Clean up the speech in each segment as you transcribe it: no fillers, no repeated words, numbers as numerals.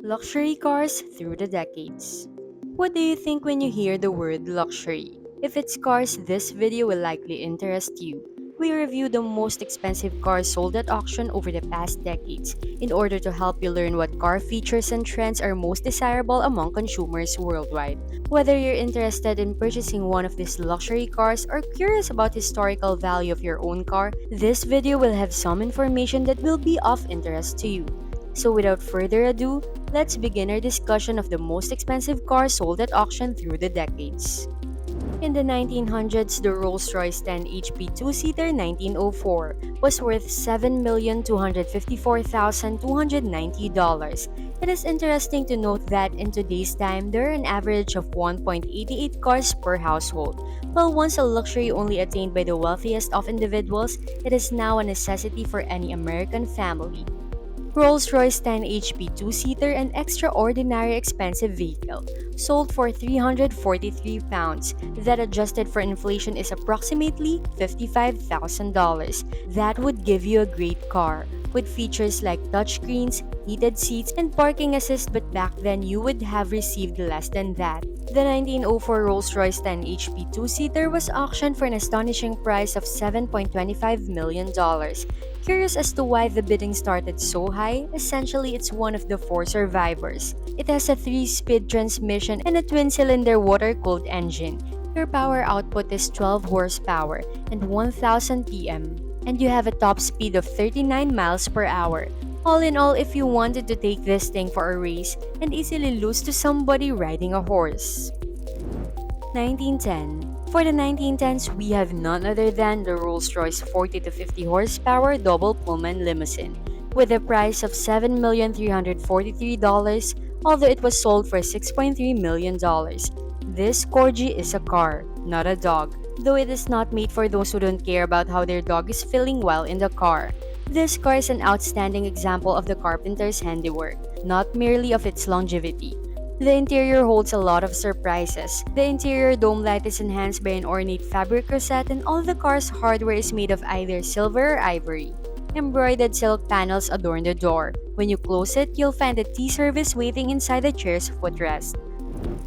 Luxury cars through the decades. What do you think when you hear the word luxury? If it's cars, this video will likely interest you. We review the most expensive cars sold at auction over the past decades in order to help you learn what car features and trends are most desirable among consumers worldwide. Whether you're interested in purchasing one of these luxury cars or curious about historical value of your own car, this video will have some information that will be of interest to you. So without further ado, let's begin our discussion of the most expensive cars sold at auction through the decades. In the 1900s, the Rolls-Royce 10 HP two-seater 1904 was worth $7,254,290. It is interesting to note that in today's time, there are an average of 1.88 cars per household. While once a luxury only attained by the wealthiest of individuals, it is now a necessity for any American family. Rolls-Royce 10 HP two-seater, an extraordinary expensive vehicle, sold for £343. That adjusted for inflation is approximately $55,000. That would give you a great car, with features like touchscreens, heated seats, and parking assist, but back then you would have received less than that. The 1904 Rolls-Royce 10 HP two-seater was auctioned for an astonishing price of $7.25 million. Curious as to why the bidding started so high, essentially it's one of the four survivors. It has a 3-speed transmission and a twin-cylinder water-cooled engine. Your power output is 12 horsepower and 1000 PM, and you have a top speed of 39 miles per hour. All in all, if you wanted to take this thing for a race and easily lose to somebody riding a horse. 1910. For the 1910s, we have none other than the Rolls-Royce 40 to 50 horsepower double Pullman limousine, with a price of $7,343, although it was sold for $6.3 million. This Corgi is a car, not a dog, though it is not made for those who don't care about how their dog is feeling while in the car. This car is an outstanding example of the carpenter's handiwork, not merely of its longevity. The interior holds a lot of surprises. The interior dome light is enhanced by an ornate fabric rosette, and all the car's hardware is made of either silver or ivory. Embroidered silk panels adorn the door. When you close it, you'll find a tea service waiting inside the chair's footrest.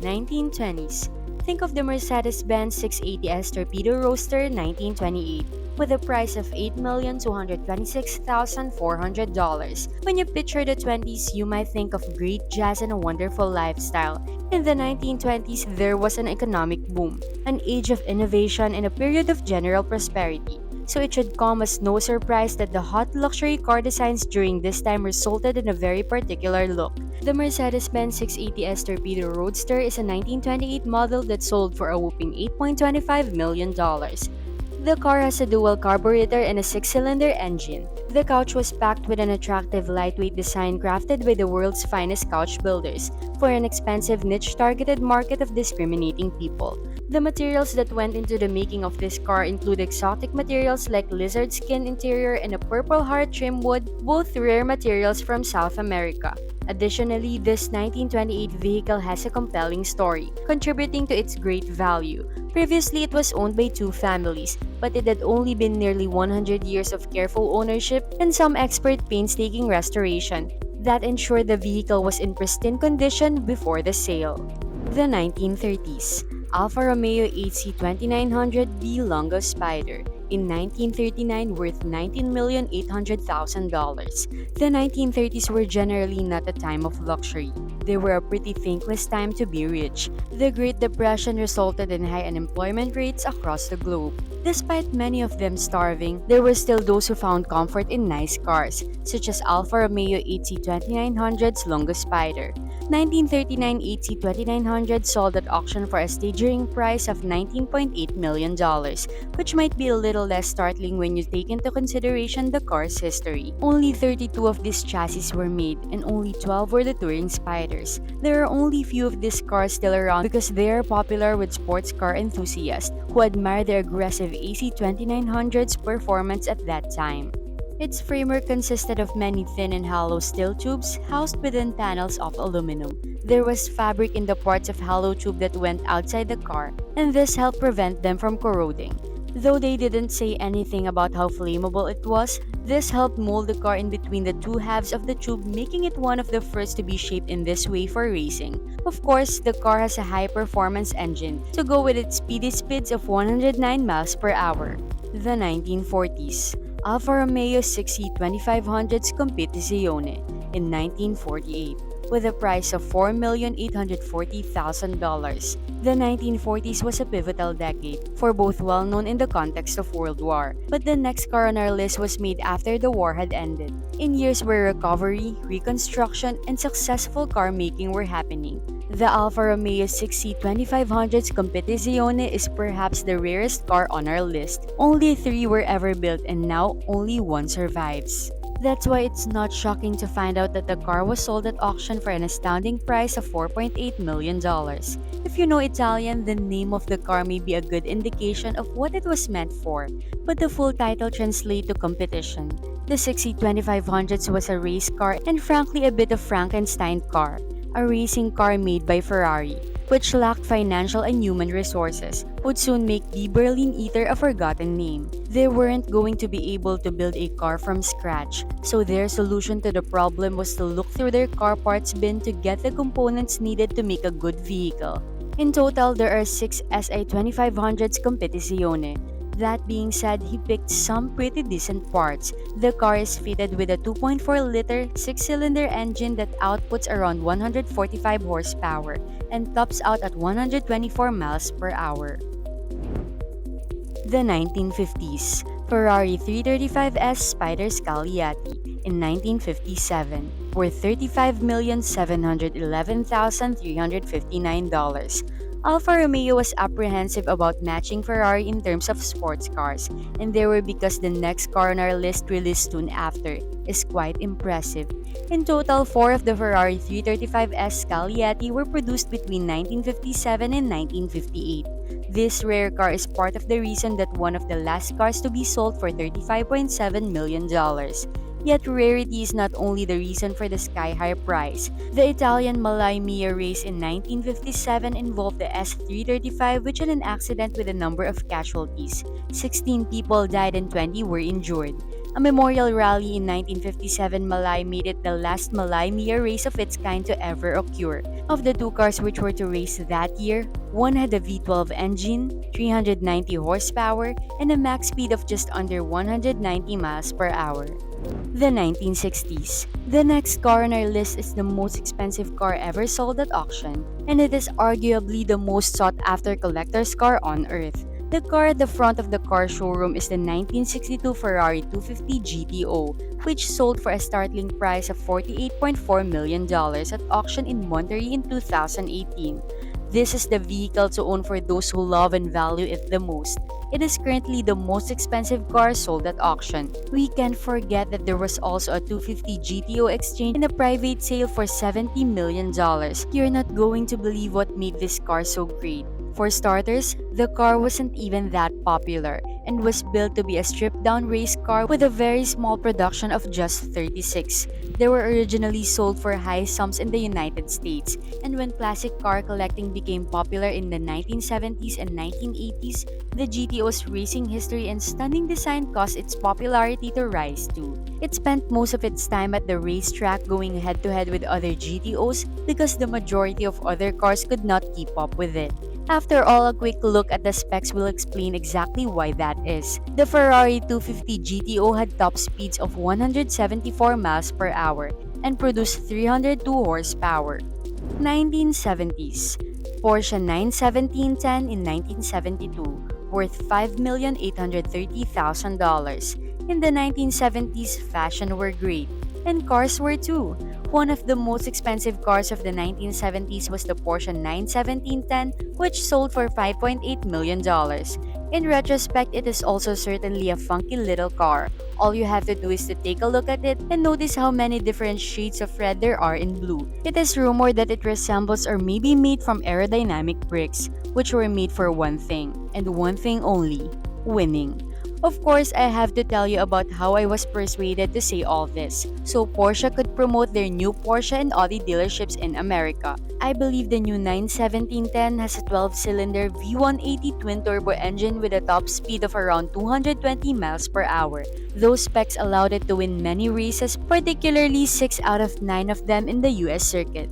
1920s. Think of the Mercedes-Benz 680S Torpedo Roadster 1928 with a price of $8,226,400. When you picture the 20s, you might think of great jazz and a wonderful lifestyle. In the 1920s, there was an economic boom, an age of innovation, and a period of general prosperity. So it should come as no surprise that the hot luxury car designs during this time resulted in a very particular look. The Mercedes-Benz 680S Torpedo Roadster is a 1928 model that sold for a whopping $8.25 million. The car has a dual carburetor and a 6-cylinder engine. The couch was packed with an attractive lightweight design crafted by the world's finest couch builders for an expensive niche-targeted market of discriminating people. The materials that went into the making of this car include exotic materials like lizard skin interior and a purple heart trim wood, both rare materials from South America. Additionally, this 1928 vehicle has a compelling story, contributing to its great value. Previously, it was owned by two families, but it had only been nearly 100 years of careful ownership and some expert painstaking restoration that ensured the vehicle was in pristine condition before the sale. The 1930s. Alfa Romeo 8C2900D Longo Spider in 1939 worth $19,800,000. The 1930s were generally not a time of luxury. They were a pretty thankless time to be rich. The Great Depression resulted in high unemployment rates across the globe. Despite many of them starving, there were still those who found comfort in nice cars, such as Alfa Romeo 8C2900's Longo Spider. 1939 8C2900 sold at auction for a staggering price of $19.8 million, which might be a little less startling when you take into consideration the car's history. Only 32 of these chassis were made, and only 12 were the Touring Spiders. There are only few of these cars still around because they are popular with sports car enthusiasts who admire the aggressive AC2900's performance at that time. Its framework consisted of many thin and hollow steel tubes housed within panels of aluminum. There was fabric in the parts of hollow tube that went outside the car, and this helped prevent them from corroding. Though they didn't say anything about how flammable it was, this helped mold the car in between the two halves of the tube, making it one of the first to be shaped in this way for racing. Of course, the car has a high-performance engine to go with its speedy speeds of 109 miles per hour. The 1940s. Alfa Romeo 6E 2500's Competizione in 1948 with a price of $4,840,000. The 1940s was a pivotal decade for both well-known in the context of World War, but the next car on our list was made after the war had ended, in years where recovery, reconstruction, and successful car making were happening. The Alfa Romeo 6C 2500's Competizione is perhaps the rarest car on our list. Only 3 were ever built and now only 1 survives. That's why it's not shocking to find out that the car was sold at auction for an astounding price of $4.8 million. If you know Italian, the name of the car may be a good indication of what it was meant for, but the full title translates to competition. The 6E 2500 was a race car and frankly a bit of Frankenstein car, a racing car made by Ferrari, which lacked financial and human resources, would soon make the Berlin Eater a forgotten name. They weren't going to be able to build a car from scratch, so their solution to the problem was to look through their car parts bin to get the components needed to make a good vehicle. In total, there are 6 SI 2500's Competizione. That being said, he picked some pretty decent parts. The car is fitted with a 2.4-liter 6-cylinder engine that outputs around 145 horsepower and tops out at 124 miles per hour. The 1950s. Ferrari 335S Spider Scagliati in 1957 worth $35,711,359. Alfa Romeo was apprehensive about matching Ferrari in terms of sports cars, and they were because the next car on our list released soon after is quite impressive. In total, 4 of the Ferrari 335S Scagliati were produced between 1957 and 1958. This rare car is part of the reason that one of the last cars to be sold for $35.7 million. Yet rarity is not only the reason for the sky-high price. The Italian Malai Mia race in 1957 involved the S335, which had an accident with a number of casualties. 16 people died and 20 were injured. A memorial rally in 1957 Malai made it the last Malai Mia race of its kind to ever occur. Of the 2 cars which were to race that year, one had a V12 engine, 390 horsepower, and a max speed of just under 190 miles per hour. The 1960s. The next car on our list is the most expensive car ever sold at auction, and it is arguably the most sought-after collector's car on Earth. The car at the front of the car showroom is the 1962 Ferrari 250 GTO, which sold for a startling price of $48.4 million at auction in Monterey in 2018. This is the vehicle to own for those who love and value it the most. It is currently the most expensive car sold at auction. We can't forget that there was also a 250 GTO exchange in a private sale for $70 million. You're not going to believe what made this car so great. For starters, the car wasn't even that popular and was built to be a stripped-down race car with a very small production of just 36. They were originally sold for high sums in the United States, and when classic car collecting became popular in the 1970s and 1980s, the GTO's racing history and stunning design caused its popularity to rise too. It spent most of its time at the racetrack going head-to-head with other GTOs because the majority of other cars could not keep up with it. After all, a quick look at the specs will explain exactly why that is. The Ferrari 250 GTO had top speeds of 174 miles per hour and produced 302 horsepower. 1970s. Porsche 91710 in 1972, worth $5,830,000. In the 1970s, fashion were great, and cars were too. One of the most expensive cars of the 1970s was the Porsche 91710, which sold for $5.8 million. In retrospect, it is also certainly a funky little car. All you have to do is to take a look at it and notice how many different shades of red there are in blue. It is rumored that it resembles or may be made from aerodynamic bricks, which were made for one thing, and one thing only: winning. Of course, I have to tell you about how I was persuaded to say all this, so Porsche could promote their new Porsche and Audi dealerships in America. I believe the new 91710 has a 12-cylinder V180 twin-turbo engine with a top speed of around 220 miles per hour. Those specs allowed it to win many races, particularly 6 out of 9 of them in the US circuit.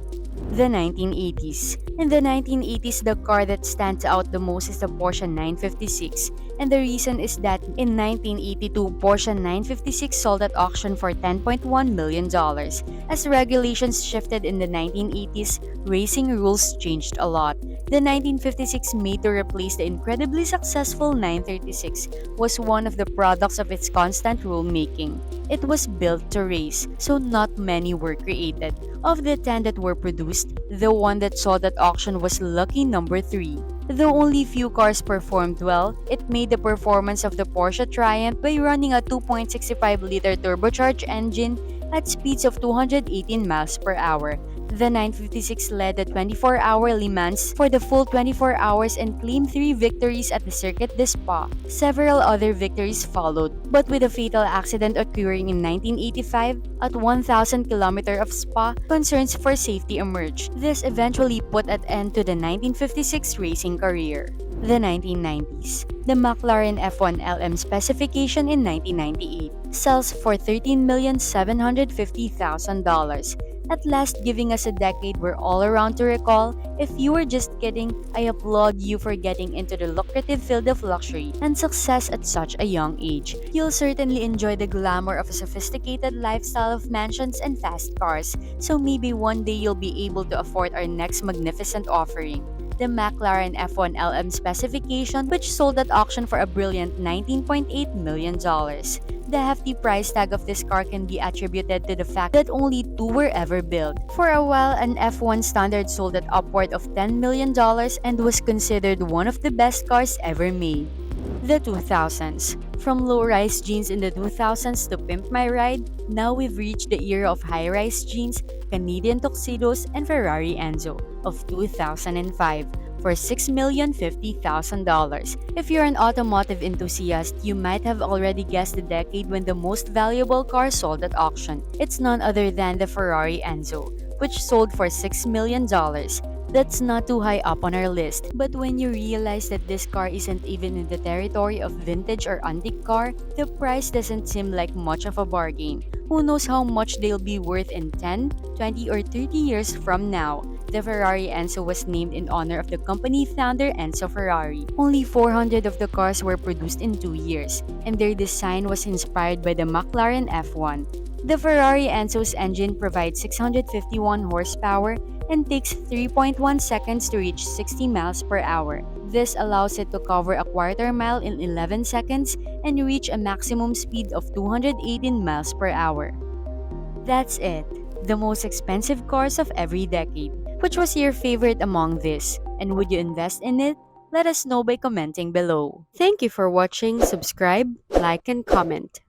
The 1980s. In the 1980s, the car that stands out the most is the Porsche 956. And the reason is that in 1982, Porsche 956 sold at auction for $10.1 million. dollars. As regulations shifted in the 1980s, racing rules changed a lot. The 1956, made to replace the incredibly successful 936, was one of the products of its constant rulemaking. It was built to race, so not many were created. Of the 10 that were produced, the one that sold at auction was lucky number 3. Though only few cars performed well, it made the performance of the Porsche triumph by running a 2.65-liter turbocharged engine at speeds of 218 miles per hour. The 956 led the 24-hour Le Mans for the full 24 hours and claimed 3 victories at the Circuit de Spa. Several other victories followed, but with a fatal accident occurring in 1985 at 1,000 km of Spa, concerns for safety emerged. This eventually put an end to the 1956 racing career. The 1990s. The McLaren F1 LM specification in 1998 sells for $13,750,000. At last, giving us a decade we're all around to recall. If you were just kidding, I applaud you for getting into the lucrative field of luxury and success at such a young age. You'll certainly enjoy the glamour of a sophisticated lifestyle of mansions and fast cars, so maybe one day you'll be able to afford our next magnificent offering. The McLaren F1 LM specification, which sold at auction for a brilliant $19.8 million. dollars. The hefty price tag of this car can be attributed to the fact that only 2 were ever built. For a while, an F1 Standard sold at upward of $10 million and was considered one of the best cars ever made. The 2000s. From low-rise jeans in the 2000s to Pimp My Ride, now we've reached the era of high-rise jeans, Canadian tuxedos, and Ferrari Enzo of 2005 for $6,050,000. If you're an automotive enthusiast, you might have already guessed the decade when the most valuable car sold at auction. It's none other than the Ferrari Enzo, which sold for $6 million. That's not too high up on our list, but when you realize that this car isn't even in the territory of vintage or antique car, the price doesn't seem like much of a bargain. Who knows how much they'll be worth in 10, 20, or 30 years from now? The Ferrari Enzo was named in honor of the company founder Enzo Ferrari. Only 400 of the cars were produced in 2 years, and their design was inspired by the McLaren F1. The Ferrari Enzo's engine provides 651 horsepower and takes 3.1 seconds to reach 60 miles per hour. This allows it to cover a quarter mile in 11 seconds and reach a maximum speed of 218 miles per hour. That's it. The most expensive cars of every decade. Which was your favorite among this? And would you invest in it? Let us know by commenting below. Thank you for watching. Subscribe, like, and comment.